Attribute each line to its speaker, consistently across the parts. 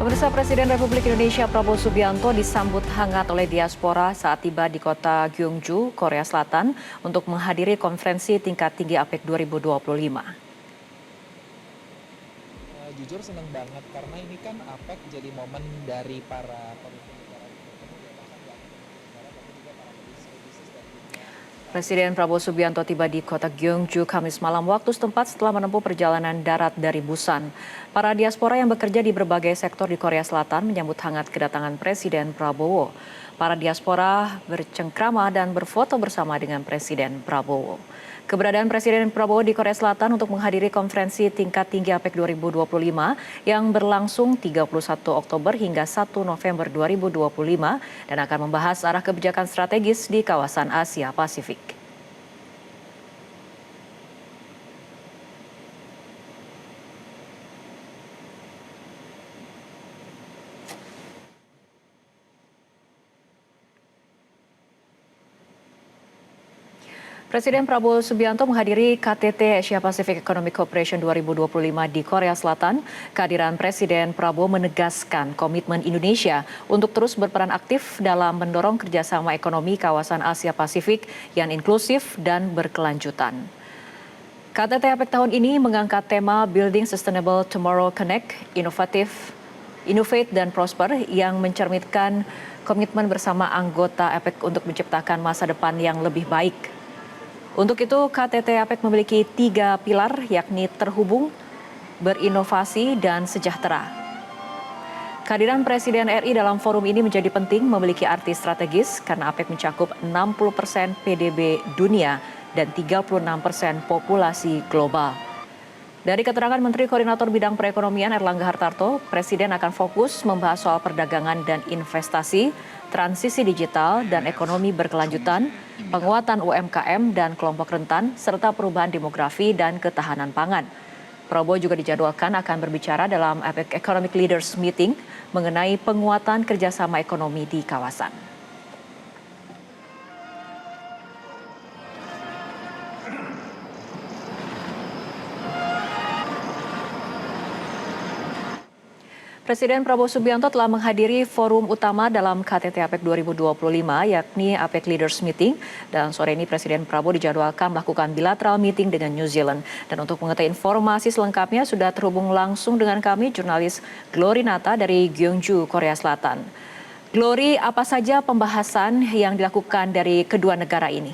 Speaker 1: Pemirsa, Presiden Republik Indonesia Prabowo Subianto disambut hangat oleh diaspora saat tiba di kota Gyeongju, Korea Selatan untuk menghadiri konferensi tingkat tinggi APEC 2025.
Speaker 2: Jujur seneng banget karena ini kan APEC jadi momen dari para pemimpin negara bertemu ya, bahkan nggak hanya pemimpin negara tapi juga para pebisnis dari dunia.
Speaker 1: Presiden Prabowo Subianto tiba di kota Gyeongju Kamis malam waktu setempat setelah menempuh perjalanan darat dari Busan. Para diaspora yang bekerja di berbagai sektor di Korea Selatan menyambut hangat kedatangan Presiden Prabowo. Para diaspora bercengkrama dan berfoto bersama dengan Presiden Prabowo. Keberadaan Presiden Prabowo di Korea Selatan untuk menghadiri konferensi tingkat tinggi APEC 2025 yang berlangsung 31 Oktober hingga 1 November 2025 dan akan membahas arah kebijakan strategis di kawasan Asia Pasifik. Presiden Prabowo Subianto menghadiri KTT Asia Pacific Economic Cooperation 2025 di Korea Selatan. Kehadiran Presiden Prabowo menegaskan komitmen Indonesia untuk terus berperan aktif dalam mendorong kerjasama ekonomi kawasan Asia Pasifik yang inklusif dan berkelanjutan. KTT APEC tahun ini mengangkat tema Building Sustainable Tomorrow Connect, Innovate dan Prosper yang mencerminkan komitmen bersama anggota APEC untuk menciptakan masa depan yang lebih baik. Untuk itu, KTT APEC memiliki 3 pilar, yakni terhubung, berinovasi, dan sejahtera. Kehadiran Presiden RI dalam forum ini menjadi penting, memiliki arti strategis karena APEC mencakup 60% PDB dunia dan 36% populasi global. Dari keterangan Menteri Koordinator Bidang Perekonomian Erlangga Hartarto, Presiden akan fokus membahas soal perdagangan dan investasi, transisi digital dan ekonomi berkelanjutan, penguatan UMKM dan kelompok rentan, serta perubahan demografi dan ketahanan pangan. Prabowo juga dijadwalkan akan berbicara dalam APEC Economic Leaders Meeting mengenai penguatan kerjasama ekonomi di kawasan. Presiden Prabowo Subianto telah menghadiri forum utama dalam KTT APEC 2025, yakni APEC Leaders Meeting. Dan sore ini Presiden Prabowo dijadwalkan melakukan bilateral meeting dengan New Zealand. Dan untuk mengetahui informasi selengkapnya sudah terhubung langsung dengan kami jurnalis Glory Nata dari Gyeongju, Korea Selatan. Glory, apa saja pembahasan yang dilakukan dari kedua negara ini?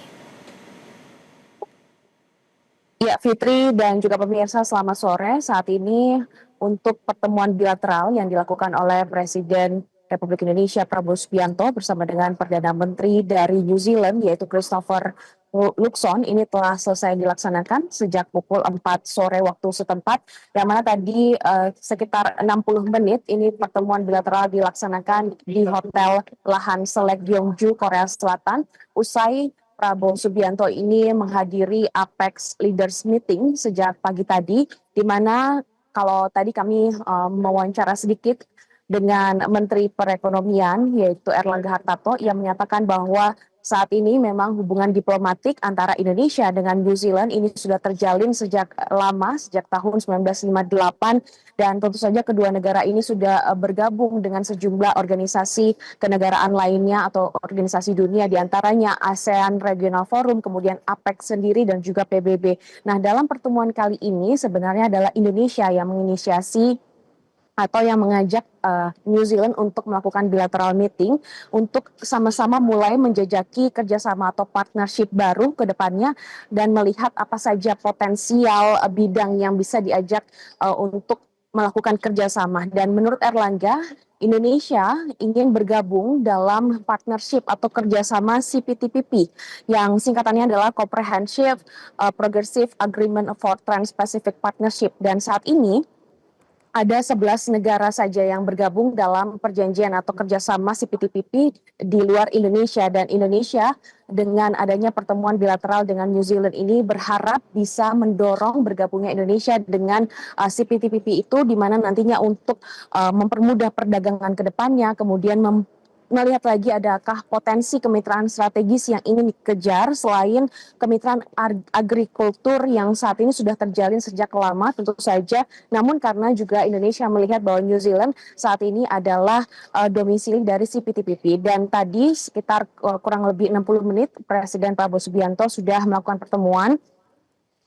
Speaker 3: Ya, Fitri dan juga pemirsa, selamat sore. Saat ini untuk pertemuan bilateral yang dilakukan oleh Presiden Republik Indonesia Prabowo Subianto bersama dengan Perdana Menteri dari New Zealand yaitu Christopher Luxon ini telah selesai dilaksanakan sejak pukul 4 sore waktu setempat, yang mana tadi sekitar 60 menit ini pertemuan bilateral dilaksanakan di Hotel Lahan Select Gyeongju, Korea Selatan. Usai Prabowo Subianto ini menghadiri APEC Leaders Meeting sejak pagi tadi, di mana kalau tadi kami mewawancara sedikit dengan Menteri Perekonomian yaitu Erlangga Hartarto, yang menyatakan bahwa saat ini memang hubungan diplomatik antara Indonesia dengan New Zealand ini sudah terjalin sejak lama, sejak tahun 1958, dan tentu saja kedua negara ini sudah bergabung dengan sejumlah organisasi kenegaraan lainnya atau organisasi dunia, diantaranya ASEAN Regional Forum, kemudian APEC sendiri dan juga PBB. Nah, dalam pertemuan kali ini sebenarnya adalah Indonesia yang menginisiasi atau yang mengajak New Zealand untuk melakukan bilateral meeting untuk sama-sama mulai menjajaki kerjasama atau partnership baru ke depannya dan melihat apa saja potensial bidang yang bisa diajak untuk melakukan kerjasama. Dan menurut Erlangga, Indonesia ingin bergabung dalam partnership atau kerjasama CPTPP yang singkatannya adalah Comprehensive Progressive Agreement for Trans-Pacific Partnership, dan saat ini ada 11 negara saja yang bergabung dalam perjanjian atau kerjasama CPTPP di luar Indonesia, dan Indonesia dengan adanya pertemuan bilateral dengan New Zealand ini berharap bisa mendorong bergabungnya Indonesia dengan CPTPP itu, di mana nantinya untuk mempermudah perdagangan ke depannya, kemudian melihat lagi adakah potensi kemitraan strategis yang ingin dikejar selain kemitraan agrikultur yang saat ini sudah terjalin sejak lama tentu saja. Namun karena juga Indonesia melihat bahwa New Zealand saat ini adalah domisili dari CPTPP, dan tadi sekitar kurang lebih 60 menit Presiden Prabowo Subianto sudah melakukan pertemuan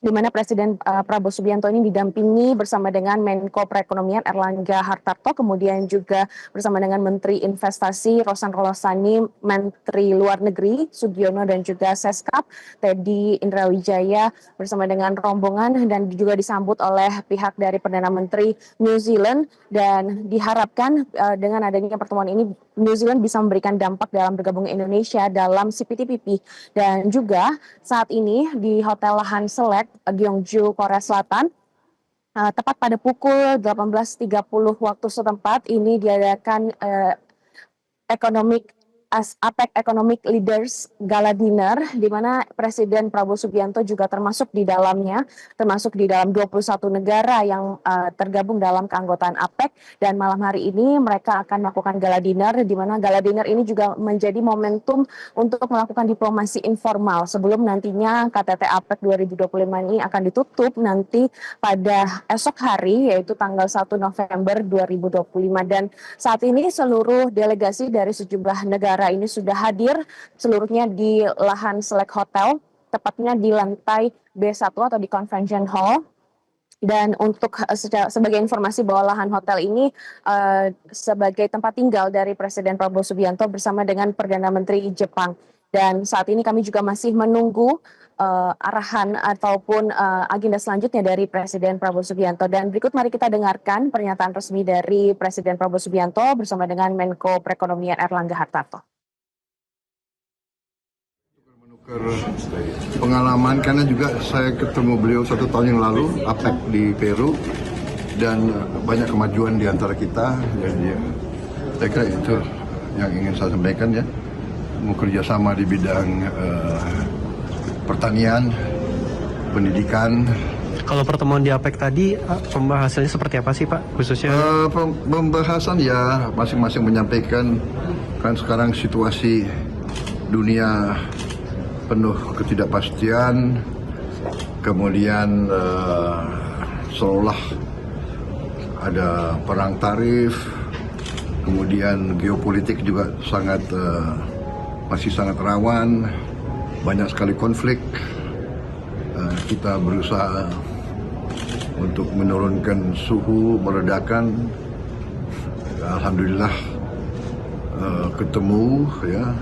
Speaker 3: di mana Presiden Prabowo Subianto ini didampingi bersama dengan Menko Perekonomian Erlangga Hartarto, kemudian juga bersama dengan Menteri Investasi Rosan Rolosani, Menteri Luar Negeri Sugiono, dan juga Seskap Teddy Indrawijaya bersama dengan rombongan, dan juga disambut oleh pihak dari Perdana Menteri New Zealand. Dan diharapkan dengan adanya pertemuan ini New Zealand bisa memberikan dampak dalam bergabungnya Indonesia dalam CPTPP. Dan juga saat ini di Hotel Han Select Gyeongju, Korea Selatan, tepat pada pukul 18.30 waktu setempat ini diadakan APEC Economic Leaders Gala Dinner, di mana Presiden Prabowo Subianto juga termasuk di dalamnya, termasuk di dalam 21 negara yang tergabung dalam keanggotaan APEC. Dan malam hari ini mereka akan melakukan Gala Dinner, di mana Gala Dinner ini juga menjadi momentum untuk melakukan diplomasi informal sebelum nantinya KTT APEC 2025 ini akan ditutup nanti pada esok hari, yaitu tanggal 1 November 2025. Dan saat ini seluruh delegasi dari sejumlah negara ini sudah hadir seluruhnya di LaHan Select Hotel, tepatnya di lantai B1 atau di Convention Hall. Dan untuk sebagai informasi bahwa LaHan Hotel ini sebagai tempat tinggal dari Presiden Prabowo Subianto bersama dengan Perdana Menteri Jepang. Dan saat ini kami juga masih menunggu arahan ataupun agenda selanjutnya dari Presiden Prabowo Subianto. Dan berikut mari kita dengarkan pernyataan resmi dari Presiden Prabowo Subianto bersama dengan Menko Perekonomian Erlangga Hartarto.
Speaker 4: Pengalaman, karena juga saya ketemu beliau 1 tahun yang lalu APEC di Peru, dan banyak kemajuan di antara kita. Jadi saya kira itu yang ingin saya sampaikan ya, mau kerjasama di bidang pertanian, pendidikan.
Speaker 5: Kalau pertemuan di APEC tadi pembahasannya seperti apa sih Pak khususnya?
Speaker 4: Pembahasan ya masing-masing menyampaikan, kan sekarang situasi dunia penuh ketidakpastian, kemudian seolah ada perang tarif, kemudian geopolitik juga masih sangat rawan, banyak sekali konflik. Kita berusaha untuk menurunkan suhu, meredakan. Alhamdulillah ketemu ya,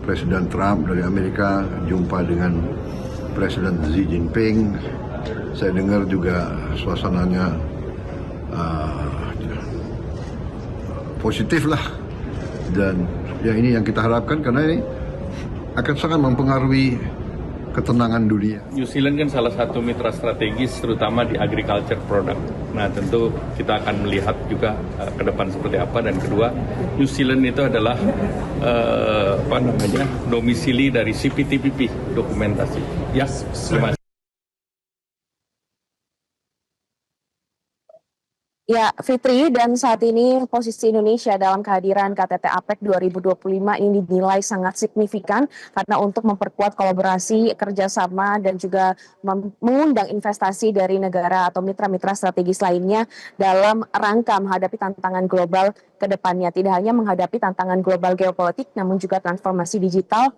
Speaker 4: Presiden Trump dari Amerika jumpa dengan Presiden Xi Jinping. Saya dengar juga suasananya positif lah, dan ya ini yang kita harapkan karena ini akan sangat mempengaruhi ketenangan dunia.
Speaker 6: New Zealand kan salah satu mitra strategis terutama di agriculture product. Nah tentu kita akan melihat juga ke depan seperti apa. Dan kedua, New Zealand itu adalah domisili dari CPTPP dokumentasi. Ya, terima kasih.
Speaker 3: Ya, Fitri, dan saat ini posisi Indonesia dalam kehadiran KTT APEC 2025 ini dinilai sangat signifikan karena untuk memperkuat kolaborasi, kerjasama, dan juga mengundang investasi dari negara atau mitra-mitra strategis lainnya dalam rangka menghadapi tantangan global ke depannya. Tidak hanya menghadapi tantangan global geopolitik, namun juga transformasi digital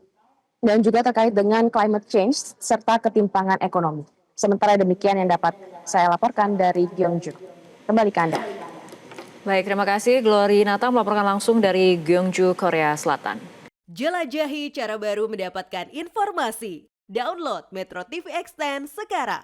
Speaker 3: dan juga terkait dengan climate change serta ketimpangan ekonomi. Sementara demikian yang dapat saya laporkan dari Gyeongju. Kembali ke Anda.
Speaker 1: Baik, terima kasih Glory Nata melaporkan langsung dari Gyeongju, Korea Selatan.
Speaker 7: Jelajahi cara baru mendapatkan informasi. Download Metro TV Extend sekarang.